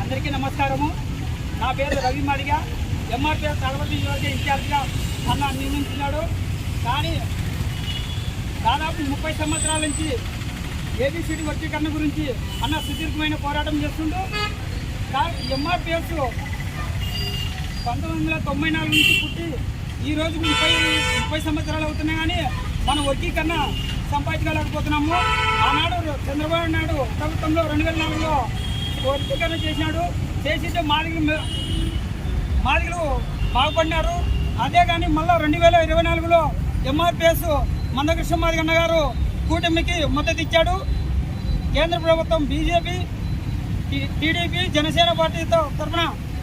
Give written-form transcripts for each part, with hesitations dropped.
అందరికీ నమస్కారము. నా పేరు రవి మాడిగా. ఎంఆర్పీఎస్ తడపతి నియోజక ఇన్ఛార్జిగా అన్న నియమించినాడు. కానీ దాదాపు 30 సంవత్సరాల నుంచి ఏబిసిడి వర్గీకరణ గురించి అన్న సుదీర్ఘమైన పోరాటం చేస్తుంటూ ఎంఆర్పీఎస్ 1994 నుంచి పుట్టి ఈ రోజు 30 సంవత్సరాలు అవుతున్నాయి. కానీ మనం వర్గీకరణ సంపాదించలేకపోతున్నాము. ఆనాడు చంద్రబాబు నాయుడు ప్రభుత్వంలో 2004లో వర్గీకరణ చేసినాడు. చేసితే మాదిగలు బాగుపడినారు. అదే కానీ మళ్ళీ 2024లో ఎంఆర్పీఎస్ మందకృష్ణ మాదిగ అన్న గారు కూటమికి మద్దతు ఇచ్చాడు. కేంద్ర ప్రభుత్వం బీజేపీ, టీడీపీ, జనసేన పార్టీతో తరఫున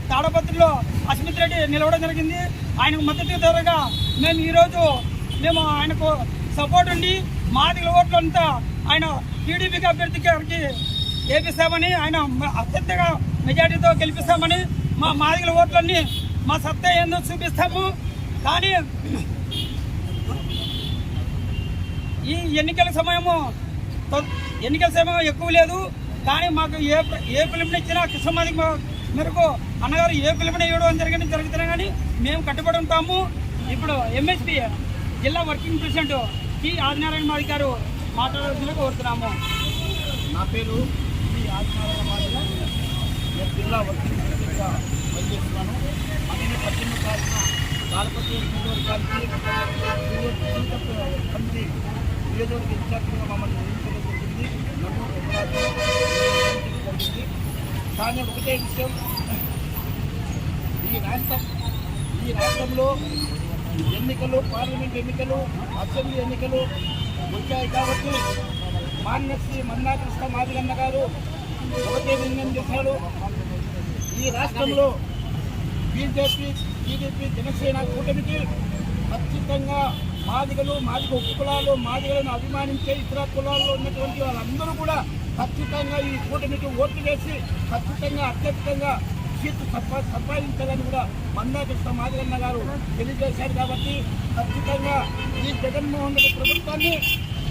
తాడపత్రిలో అస్మిత్ రెడ్డి నిలవడం జరిగింది. ఆయనకు మద్దతు ధరగా మేము ఆయనకు సపోర్ట్ ఉండి మాదిగల ఓట్లంతా ఆయన టీడీపీకి అభ్యర్థి గారికి వేపిస్తామని, ఆయన అత్యంతగా మెజార్టీతో గెలిపిస్తామని, మా మాదిగల ఓట్లన్నీ మా సత్తా ఏందో చూపిస్తాము. కానీ ఈ ఎన్నికల సమయం ఎక్కువ లేదు. కానీ మాకు ఏ పిలుపునిచ్చినా కృష్ణమాదిగ మేరకు అన్నగారు ఏ పిలుపునివ్వడం జరుగుతున్నాయి. కానీ మేము కట్టుబడి ఉంటాము. ఇప్పుడు ఎంఎస్పీ జిల్లా working president T Adinarayana Madiga గారు మాట్లాడాల్సిందిగా కోరుతున్నాము. నా పేరు టి ఆదినారాయణ మాదిగ. నేను జిల్లా వర్కింగ్ ప్రెసిడెంట్గా పనిచేస్తున్నాను. అందులో 18 తారీఖున తాడపత్రి నియోజకవర్గానికి కమిటీ నియోజకవర్గ ఇన్ఛార్జిగా మమ్మల్ని నియమించడం జరిగింది. కానీ ఒకటే విషయం, ఈ రాష్ట్రంలో ఎన్నికలు, పార్లమెంట్ ఎన్నికలు, అసెంబ్లీ ఎన్నికలు వచ్చాయి. కాబట్టి మాన్యశ్రీ మందాకృష్ణ మాదిగ అన్న గారు ఒకటే నిర్ణయం చేశాడు. ఈ రాష్ట్రంలో బీజేపీ, టీడీపీ, జనసేన కూటమికి ఖచ్చితంగా మాదిగలు, మాదిగ ఉపకులాలు, మాదిగలను అభిమానించే ఇతర కులాల్లో ఉన్నటువంటి వాళ్ళందరూ కూడా ఖచ్చితంగా ఈ కూటమికి ఓట్లు వేసి ఖచ్చితంగా అత్యధికంగా సీట్లు సంపాదించాలని కూడా మందాకృష్ణ మాదిగ అన్న గారు తెలియజేశారు. కాబట్టి ఖచ్చితంగా ఈ జగన్మోహన్ రెడ్డి ప్రభుత్వాన్ని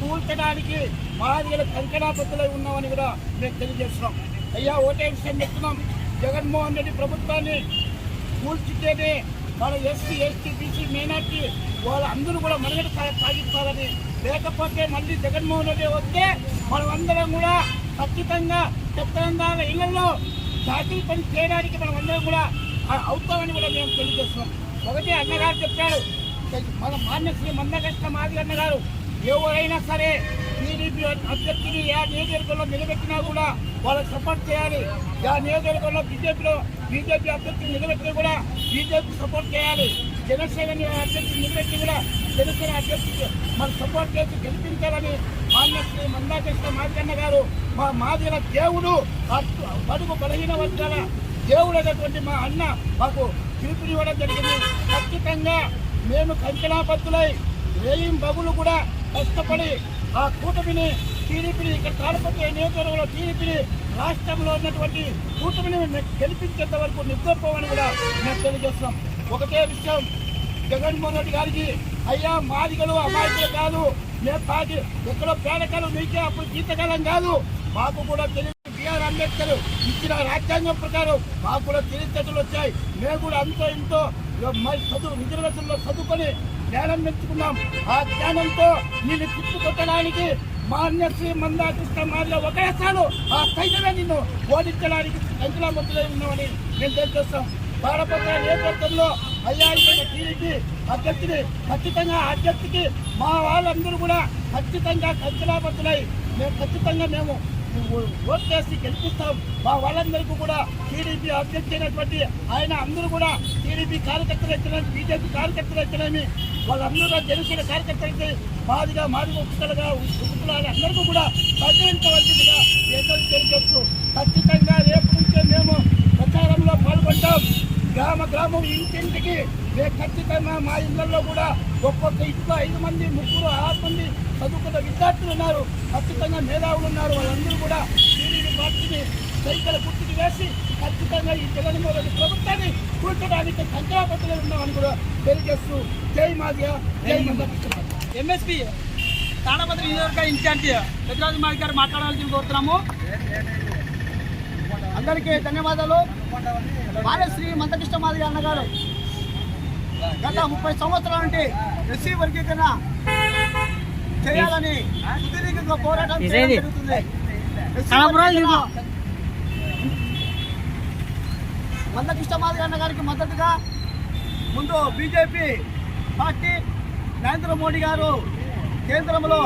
కూల్చడానికి మాదిగల కంకణాబద్ధులై ఉన్నామని కూడా మేము తెలియజేస్తున్నాం. అయ్యా ఓటే విషయం చెప్తున్నాం. జగన్మోహన్ రెడ్డి ప్రభుత్వాన్ని కూల్చితేనే మన ఎస్సీ, ఎస్టీ, బీసీ, మైనార్టీ వాళ్ళందరూ కూడా మనుగడ సాగిస్తారని, లేకపోతే మళ్ళీ జగన్మోహన్ రెడ్డి వస్తే మనమందరం కూడా ఖచ్చితంగా తెలంగాణ ఇళ్లలో జాతీయ పని చేయడానికి మనమందరం కూడా అవుతామని కూడా మేము తెలియజేస్తున్నాం. ఒకటి అన్నగారు చెప్పాడు, మన మాన్యశ్రీ మందకృష్ణ మాదిగ అన్న గారు ఎవరైనా సరే టీడీపీ అభ్యర్థిని ఆ నియోజకవర్గంలో నిలబెట్టినా కూడా వాళ్ళకి సపోర్ట్ చేయాలి. ఆ నియోజకవర్గంలో బీజేపీ అభ్యర్థిని నిలబెట్టినా కూడా బీజేపీ సపోర్ట్ చేయాలి. జనసేన అభ్యర్థిని నిలబెట్టి కూడా జనసేన అభ్యర్థికి మనం సపోర్ట్ చేసి గెలిపించాలని మాన్యశ్రీ మందాకృష్ణ మాదిగ అన్న గారు మా మాదిగల దేవుడు, బడుగు బలహీన వర్గాల దేవుడు అయినటువంటి మా అన్న మాకు పిలుపునివ్వడం జరిగింది. ఖచ్చితంగా మేము కంకణాబద్ధులై రేయిం బగులు కూడా కష్టపడి ఆ కూటమిని, టీడీపీని, ఇక్కడ తాడపత్రి నియోజకవర్గంలో టీడీపీని, రాష్ట్రంలో ఉన్నటువంటి కూటమిని గెలిపించేంత వరకు నిద్రపోవని కూడా మేము తెలియజేస్తాం. ఒకటే విషయం, జగన్మోహన్ రెడ్డి గారికి అయ్యా మాదిగలు అమాయకులు కాదు, మేము పాటి ఎక్కడో పేదకాలం మీకే అప్పుడు జీతకాలం కాదు, మాకు కూడా తెలియదు. బిఆర్ అంబేద్కర్ ఇచ్చిన రాజ్యాంగం ప్రకారం మాకు కూడా తెలివితేటలు వచ్చాయి. మేము కూడా అంతో ఇంతో రిజర్వేషన్లో చదువుకొని జ్ఞానం పెంచుకున్నాం. ఆ జ్ఞానంతో నేను తిప్పు కొట్టడానికి మాన్యశ్రీ మందాకృష్ణ మాదిగా ఒకేసారి ఆ స్థైర్యమే నిన్ను ఓడించడానికి సంకలాబద్దులై ఉన్నామని మేము తెలియజేస్తాం. తాడపత్ర నేతృత్వంలో అయ్యా టీడీపీ అభ్యర్థిని ఖచ్చితంగా అభ్యర్థికి మా వాళ్ళందరూ కూడా ఖచ్చితంగా సంకలాబద్దులై మేము ఓట్ చేసి గెలిపిస్తాం. మా వాళ్ళందరికీ కూడా టీడీపీ అభ్యర్థి అయినటువంటి ఆయన అందరూ కూడా టీడీపీ కార్యకర్తలు అయితేనేమి, బీజేపీ కార్యకర్తలు అయితేనేమి, వాళ్ళందరూ జనసేన కార్యకర్తలు అయితే మాదిగా ఉప్పుకలుగా ఉప్పులాగా అందరికీ కూడా సహకరించవలసిందిగా ఏదో తెలియవచ్చు. ఖచ్చితంగా రేపు నుంచే మేము ప్రచారంలో పాల్గొంటాం. గ్రామం ఇంటింటికి ఖచ్చితంగా మా ఇళ్లలో కూడా ఒక్కొక్క ఇంట్లో 5 మంది 3 6 మంది చదువుకున్న విద్యార్థులు ఉన్నారు, ఖచ్చితంగా మేధావులు ఉన్నారు. వాళ్ళందరూ కూడా టీడీపీ పార్టీని సైకిల్ గుర్తుకు వేసి ఖచ్చితంగా ఈ జగన్మోహన్ రెడ్డి ప్రభుత్వాన్ని కూర్చోడానికి సంకల్పంలో ఉన్నామని కూడా తెలియజేస్తూ జై మాదిగా జై మందకృష్ణ. ఎంఎస్పీ తాడపత్రి నియోజకవర్గ ఇన్ఛార్జి పెద్దరాజు మాది గారు మాట్లాడాల్సి కోరుతున్నాము. అందరికీ ధన్యవాదాలు. మాన్యశ్రీ మందకృష్ణ మాదిగ అన్నగారు గత 30 సంవత్సరాల నుండి ఎస్సీ వర్గీకరణ చేయాలని సుదీర్ఘంగా పోరాటం చేయడం జరుగుతుంది. మందకృష్ణ మాదిగ అన్న గారికి మద్దతుగా ముందు బీజేపీ పార్టీ నరేంద్ర మోడీ గారు కేంద్రంలో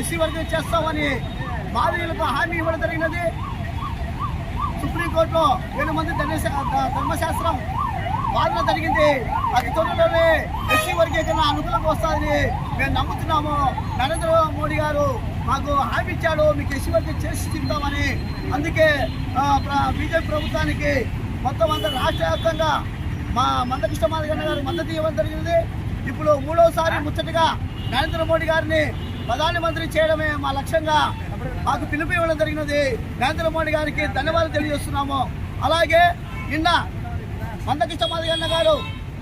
ఎస్సీ వర్గం చేస్తామని మాదిగలకు హామీ ఇవ్వడం జరిగినది. సుప్రీంకోర్టులో 7 మంది ధర్మశాస్త్రం వాదన జరిగింది. అతి త్వరలోనే ఎస్సీ వర్గీకరణ అనుకూలంగా వస్తుందని మేము నమ్ముతున్నాము. నరేంద్ర మోడీ గారు మాకు హామీ ఇచ్చాడు, మీకు ఎస్సీ వర్గం చేసి చెప్తామని. అందుకే బీజేపీ ప్రభుత్వానికి మొత్తం అంతా రాష్ట్ర వ్యాప్తంగా మా మందకృష్ణ మాదిగ గారు మద్దతు ఇవ్వడం జరిగింది. ఇప్పుడు 3వసారి ముచ్చటగా నరేంద్ర మోడీ గారిని ప్రధానమంత్రి చేయడమే మా లక్ష్యంగా మాకు పిలుపు ఇవ్వడం జరిగినది. నరేంద్ర మోడీ గారికి ధన్యవాదాలు తెలియజేస్తున్నాము. అలాగే నిన్న మందకృష్ణ మాదిగ అన్న గారు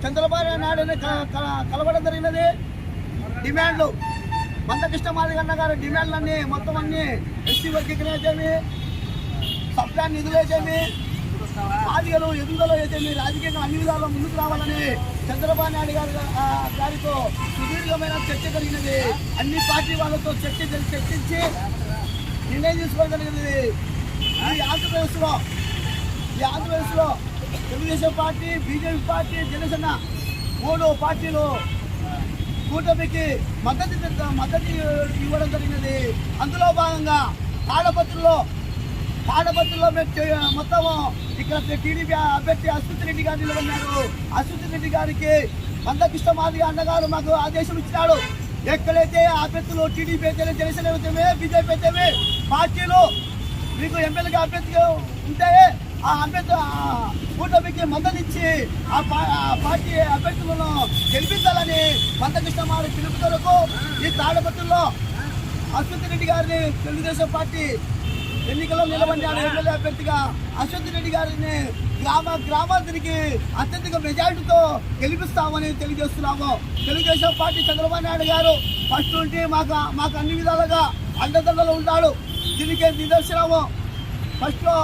చంద్రబాబు నాయుడుని కలవడం జరిగినది. డిమాండ్లు మందకృష్ణ మాదిగ అన్న గారు డిమాండ్లన్నీ మొత్తం అన్ని ఎస్సీ వర్గీకరణ అయితేమి, సబ్ప్లాన్ నిధులు అయితేమి, మాదిగలు ఎదుగుదల అయితేమి, రాజకీయంగా అన్ని విధాలు ముందుకు రావాలని చంద్రబాబు నాయుడు గారితో సుదీర్ఘమైన చర్చ జరిగినది. అన్ని పార్టీ వాళ్ళతో చర్చించి నిర్ణయం తీసుకోవడం జరిగింది. ఈ ఆంధ్రప్రదేశ్లో Telugu Desam party, BJP party, Janasena 3 పార్టీలు కూటమికి మద్దతు ఇవ్వడం జరిగినది. అందులో భాగంగా తాడపత్రిలో మొత్తం ఇక్కడ టీడీపీ అభ్యర్థి అశ్వత్ రెడ్డి గారు నిలబడినారు. అశ్వత్ రెడ్డి గారికి మందకృష్ణ మాదిగ అన్నగారు మాకు ఆదేశం ఇచ్చినాడు. ఎక్కడైతే అభ్యర్థులు టీడీపీ అయితేనే, జనసేన అయితేనే, బీజేపీ అయితేనే పార్టీలు మీకు ఎమ్మెల్యేగా అభ్యర్థిగా ఉంటే ఆ అభ్యర్థి కూటమికి మద్దతు ఇచ్చి ఆ పార్టీ అభ్యర్థులను గెలిపించాలని మందకృష్ణ మాదిగ పిలుపుతలకు ఈ తాడపత్రిలో అశ్వత్ రెడ్డి గారిని తెలుగుదేశం పార్టీ ఎన్నికల్లో నిలబడినాడు. ఎమ్మెల్యే అభ్యర్థిగా అశ్వత్ రెడ్డి గారిని గ్రామాంతరికి అత్యధిక మెజారిటీతో గెలిపిస్తామని తెలియజేస్తున్నాము. తెలుగుదేశం పార్టీ చంద్రబాబు నాయుడు గారు ఫస్ట్ నుండి మాకు అన్ని విధాలుగా అండదండలు ఉంటాడు. దీనికి నిదర్శనము ఫస్ట్లో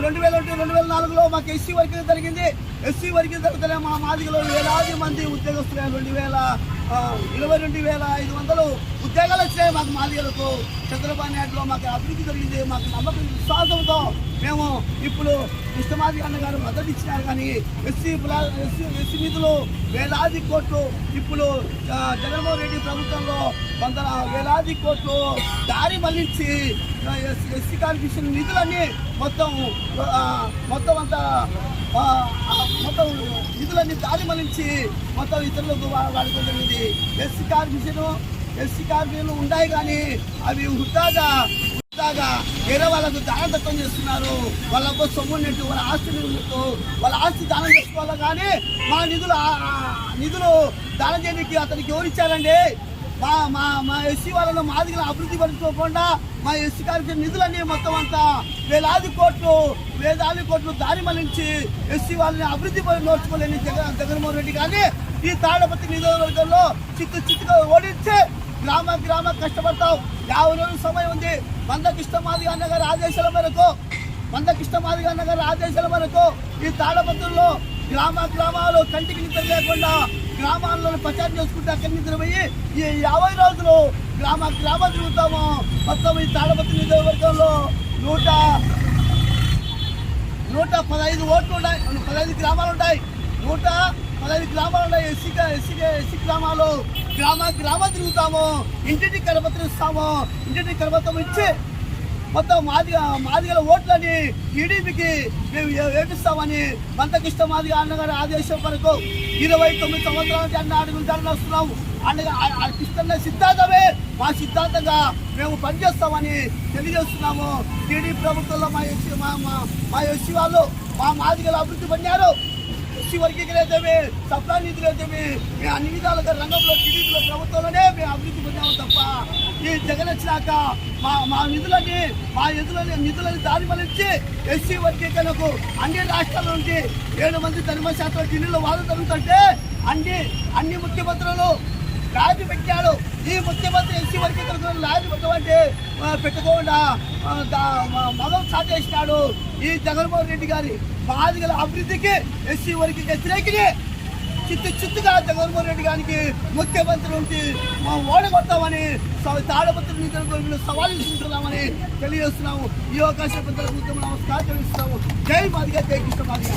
2001-2004లో మాకు ఎస్సీ వర్గీకరణ జరిగింది. ఎస్సీ వర్గీకరణ జరిగితే మా మాదిగలో వేలాది మంది ఉద్యోగస్తులు 22,500 ఉద్యోగాలు వచ్చినాయి మాకు మాదిగలకు. చంద్రబాబు నాయుడులో మాకు అభివృద్ధి జరిగింది. మాకు నమ్మకం విశ్వాసంతో మేము ఇప్పుడు కృష్ణమాదిగ అన్న గారు మద్దతు ఇచ్చినారు. కానీ ఎస్సీ నిధులు వేలాది కోట్లు ఇప్పుడు జగన్మోహన్ రెడ్డి ప్రభుత్వంలో వేలాది కోట్లు దారి మళ్లించి ఎస్సీ కార్పొరేషన్ నిధులన్నీ మొత్తం నిధులన్నీ దారి మళ్లించి మొత్తం ఇతరులకు వాడుకోవడం జరిగింది. ఎస్సీ కార్పొరేషన్లు ఉన్నాయి కానీ అవి హుద్దాగా వేరే వాళ్ళకు దానదత్వం చేస్తున్నారు. వాళ్ళకు సొమ్మున్నట్టు వాళ్ళ ఆస్తి దానం చేసుకోవాలి. కానీ మా నిధులు దానం చేయడానికి అతనికి ఎవరిచ్చారండి? మా ఎస్సీ వాళ్ళను మాదిగలను అభివృద్ధి పరుచుకోకుండా మా ఎస్సీ కార్పొరేషన్ నిధులన్నీ మొత్తం అంతా వేలాది కోట్లు దారి మళ్లించి ఎస్సీ వాళ్ళని అభివృద్ధి నోచుకోలేని జగన్మోహన్ రెడ్డి కానీ ఈ తాడపత్రి నియోజకవర్గంలో చిత్తుగా ఓడించి గ్రామ కష్టపడతాం. 50 రోజుల సమయం ఉంది. మందకృష్ణ మాదిగ అన్న గారి ఆదేశాల మేరకు ఈ తాడపత్రుల్లో గ్రామాలు కంటికి నిద్ర లేకుండా గ్రామాల్లో ప్రచారం చేసుకుంటే అక్కడి నుంచి పోయి ఈ 50 రోజులు గ్రామ తిరుగుతాము. మొత్తం ఈ తాడపత్రి నియోజకవర్గంలో 115 ఓట్లు ఉన్నాయి, 15 గ్రామాలు ఉంటాయి, 115 గ్రామాలు ఉన్నాయి. ఎస్సీ గ్రామాలు గ్రామ తిరుగుతాము, ఇంటింటి కరపత్రం ఇస్తాము. ఇంటింటి కరపత్రం ఇచ్చి మొత్తం మాదిగల ఓట్లని టీడీపీకి మేము వేపిస్తామని మందకృష్ణ మాదిగ అన్నగారి ఆదేశం వరకు 29 సంవత్సరాల నుంచి అన్న అడుగులు వస్తున్నాము. కృష్ణ సిద్ధాంతమే మా సిద్ధాంతంగా మేము పనిచేస్తామని తెలియజేస్తున్నాము. టీడీపీ ప్రభుత్వంలో మా ఎస్సీ వాళ్ళు మా మాదిగల అభివృద్ధి పొందారు. ఎస్సీ వర్గీకరైతేమి, సప్లా నిధులు అయితే మేము అన్ని విధాలుగా రంగంలో టీడీపీలో ప్రభుత్వంలోనే మేము అభివృద్ధి పొందాము తప్ప ఈ జగన్ వచ్చినాక మా నిధులని దారి మళ్ళించి ఎస్సీ వర్గీకరణకు అన్ని రాష్ట్రాల నుంచి 7 మంది ధర్మశాస్త్రం ఢిల్లీలో వాదన జరుగుతుంటే అన్ని ముఖ్యమంత్రులు లాజీ పెట్టాడు. ఈ ముఖ్యమంత్రి ఎస్సీ వర్గీకరణకు లాజీ పెట్టుకోకుండా మగం సాటేసినాడు. ఈ జగన్మోహన్ రెడ్డి గారి మాదిగల అభివృద్ధికి ఎస్సీ వర్గీకి వ్యతిరేకిని చిత్తుగా జగన్మోహన్ రెడ్డి గారికి ముఖ్యమంత్రి ఉంటే ఓడగొడతామని తాడపత్రి నియోజకవర్గంలో సవాల్ తీసుకుంటున్నామని తెలియజేస్తున్నాము. ఈ అవకాశం నమస్కారం తెలుస్తున్నాము. జై మాదిగ, జై కృష్ణ మాదిగ.